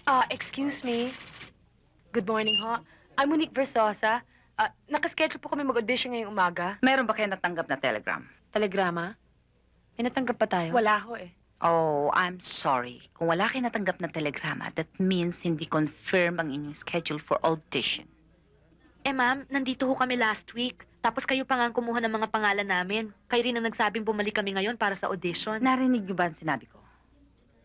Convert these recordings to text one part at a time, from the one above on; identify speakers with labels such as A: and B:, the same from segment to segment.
A: Excuse me. Good morning, ho. I'm Monique Versosa. Nakaschedule po kami mag-audition ngayong umaga.
B: Meron ba kayo natanggap na telegram?
A: Telegrama? May natanggap pa tayo? Wala ho eh.
B: Oh, I'm sorry. Kung wala kayo natanggap na telegrama, that means hindi confirm ang inyong schedule for audition.
C: Ma'am, nandito ho kami last week. Tapos kayo pa nga ang kumuha ng mga pangalan namin. Kayo rin ang nagsabing bumalik kami ngayon para sa audition.
B: Narinig niyo ba ang sinabi ko?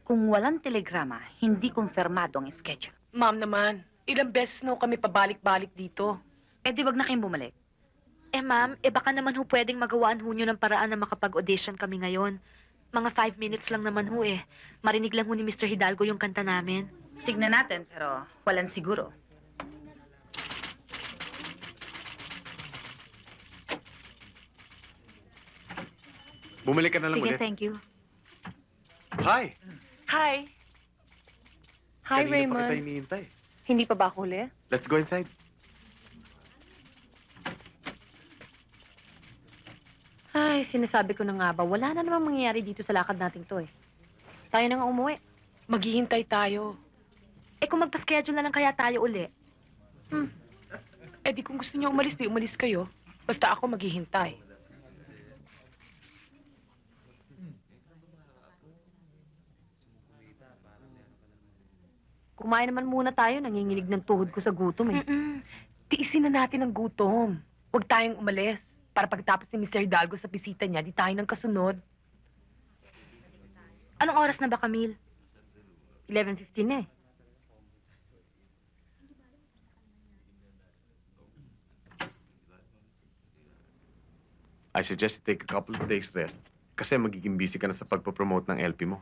B: Kung walang telegrama, hindi kumpirmado ang schedule.
A: Ma'am naman, ilang beses na ho kami pabalik-balik dito.
B: Eh di wag na kayong bumalik.
C: Ma'am, baka naman ho pwedeng magawaan ho nyo ng paraan na makapag-audition kami ngayon. Mga 5 minutes lang naman ho eh. Marinig lang ho ni Mr. Hidalgo yung kanta namin.
B: Tignan natin, pero walang siguro.
D: Bumalik ka na lang
C: Sige,
D: ulit.
C: thank you.
D: Hi!
A: Hi. Hi,
D: Kanina pa kita
A: Raymond.
D: iniintay.
A: Hindi pa ba ako huli?
D: Let's go inside.
A: Ay, sinasabi ko na nga ba, wala na namang mangyayari dito sa lakad nating to eh. Tayo na nga umuwi. Maghihintay tayo.
C: Kung magpa-schedule na lang kaya tayo uli.
A: Di kung gusto niyo umalis, di umalis kayo. Basta ako maghihintay. Kumain naman muna tayo, nanginginig ng tuhod ko sa gutom eh. Tiisin na natin ang gutom. Huwag tayong umalis. Para pagtapos ni Mr. Hidalgo sa bisita niya, di tayo ng kasunod.
C: Anong oras na ba, Camille?
A: 11:15 na eh.
D: I suggest you take a couple of days rest. Kasi magiging busy ka na sa pagpo-promote ng LP mo.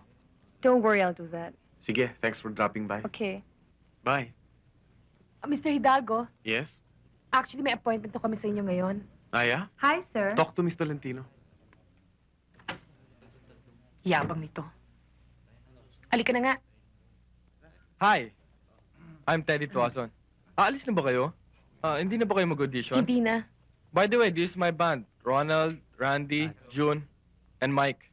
A: Don't worry, I'll do that.
D: Sige, thanks for dropping by.
A: Okay.
D: Bye.
A: Mr. Hidalgo,
D: Yes?
A: actually may appointment to kami sa inyo ngayon.
D: Aya?
B: Hi, sir.
D: Talk to Miss Tolentino.
A: Yabang nito. Halika na nga.
E: Hi, I'm Teddy Tuason. Aalis na ba kayo? Hindi na ba kayo mag-audition?
A: Hindi na.
E: By the way, this is my band. Ronald, Randy, June, and Mike.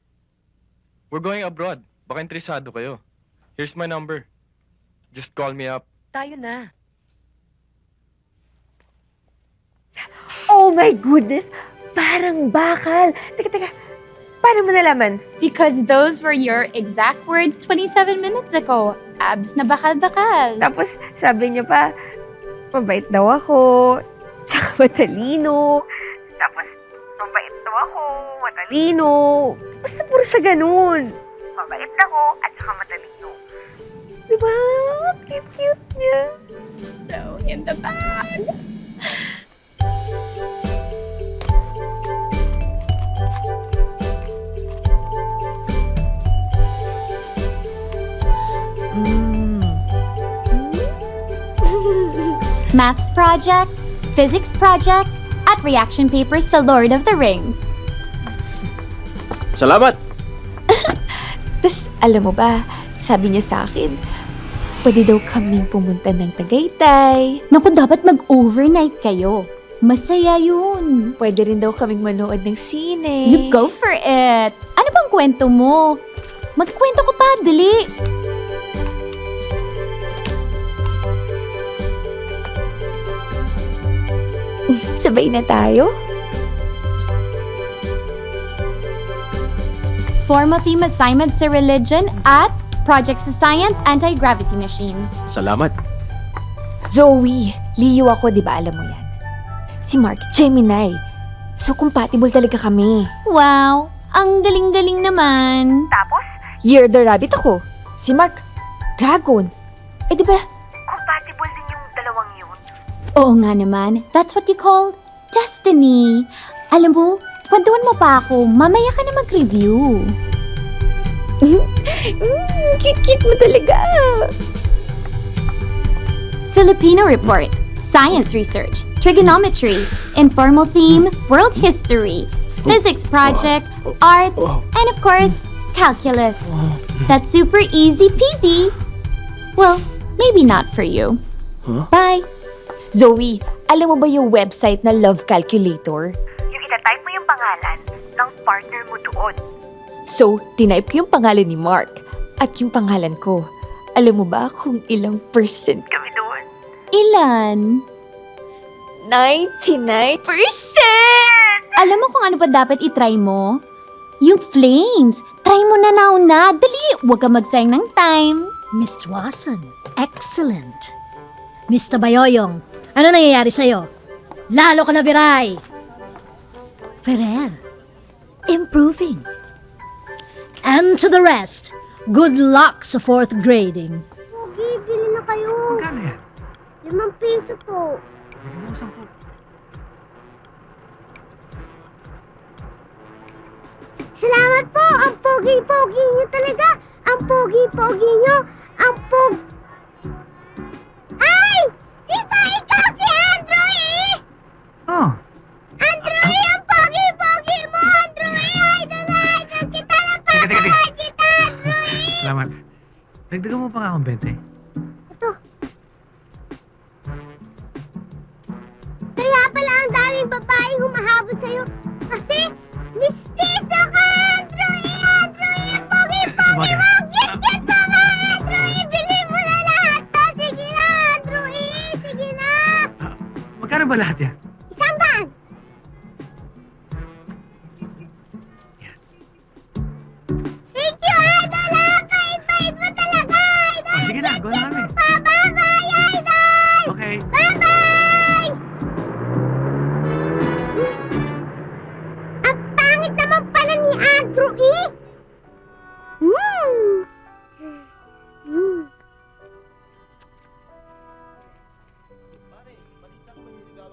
E: We're going abroad. Baka interesado kayo. Here's my number. Just call me up.
A: Tayo na.
F: Oh my goodness! Parang bakal! Teka. Paano mo nalaman?
G: Because those were your exact words 27 minutes ago. Abs na bakal-bakal.
F: Tapos sabi niya pa, mabait daw ako, tsaka matalino. Tapos, mabait daw ako, matalino. Basta puro sa ganun. Mabait ako at saka matalino. Diba? Cute niya.
G: So in the bag. Maths project, physics project, at reaction papers to Lord of the Rings.
H: Salamat!
F: Tapos, alam mo ba, sabi niya sa akin, pwede daw kaming pumunta ng Tagaytay.
G: Naku, dapat mag-overnight kayo. Masaya yun.
F: Pwede rin daw kaming manood ng sine.
G: You go for it. Ano bang kwento mo? Magkwento ko pa, dali.
F: Sabay na tayo?
G: Formal theme assignment sa religion at project sa science anti-gravity machine.
H: Salamat.
F: Zoe, Leo ako, di ba alam mo yan? Si Mark, Gemini. So, compatible talaga kami.
G: Wow, ang galing-galing naman.
F: Year the Rabbit ako. Si Mark, Dragon. Eh, di ba? Compatible din yung dalawang yun.
G: Oo nga naman, that's what you call destiny. Alam mo, kwentuhan mo pa ako, mamaya ka na mag-review.
F: Cute mo talaga.
G: Filipino Report, Science Research, Trigonometry, Informal Theme, World History, Physics Project, Art, and of course, Calculus. That's super easy peasy. Well, maybe not for you. Bye.
F: Zoe, alam mo ba yung website na Love Calculator?
I: Yung itatype mo yung pangalan ng partner mo doon.
F: So, tinype ko yung pangalan ni Mark at yung pangalan ko.
H: Alam mo ba kung ilang percent kami doon?
G: Ilan?
H: 99%!
G: Alam mo kung ano pa dapat itry mo? Yung flames. Try mo na nauna. Dali, huwag ka magsayang ng time.
J: Miss Watson, excellent. Mr. Bayoyong, ano nangyayari sa'yo? Lalo ka na viray. Ferrer, improving. And to the rest, good luck sa 4th grading.
I: Pogi, bili na kayo.
K: Magkano yan?
I: 5 piso po.
K: Bumusan po.
I: Salamat po! Ang pogi-pogi niyo talaga! Ang pogi-pogi niyo! Ang pog... Ay! Di ba ikaw si Andrew eh?
K: Oh,
I: Andrew eh! Ang pogi-pogi mo! Andrew eh! Idol na idol kita! Napapahal kita! Andrew eh!
K: salamat. Dagdagan mo pa nga akong 20.
I: Ito. Kaya pala ang daming babaeng humahabol sa'yo. Kasi, mistiso ka, Andrew eh! Andrew eh! Ang pogi-pogi mo! Ang cute-cute mo nga, Andrew eh! Bili mo na lahat to! Sige na, Andrew eh! Sige na!
K: Magkano ba lahat yan?
I: 100! Thank you, Idol! Ah! Bait-bait mo talaga, Idol!
K: Oh, sige na, go na kami.
I: Bye-bye, Idol!
K: Okay.
I: Bye-bye! Ang pangit naman pala ni Andrew eh! Mm. Mm.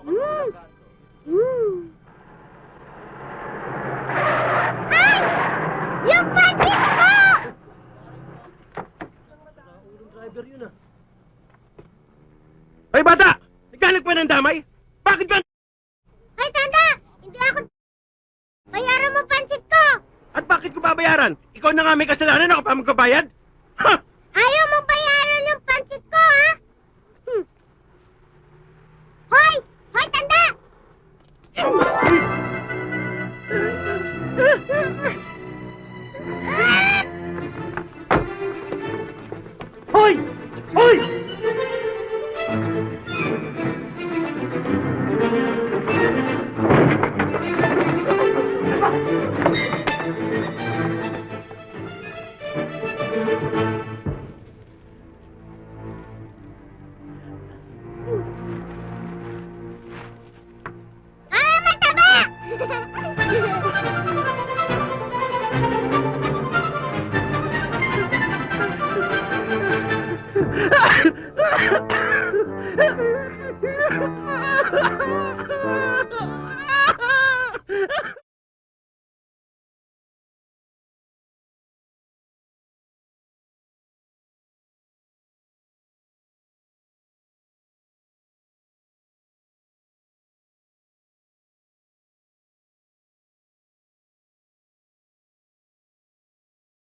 I: Mm. Mm. Ay! Yung budget ko!
D: Ay, bata! Naghanap pa ng damay? Bakit ba?
I: Ay, tanda! Hindi ako... Bayaran mo pansit ko!
D: At bakit ko babayaran? Ikaw na nga may kasalanan, ako pa magbabayad? Ha!
I: Ayaw mong bayaran yung pansit ko, ha? Hoy! Hoy, tanda!
D: Hoy! Hoy!
I: Ah, mataba!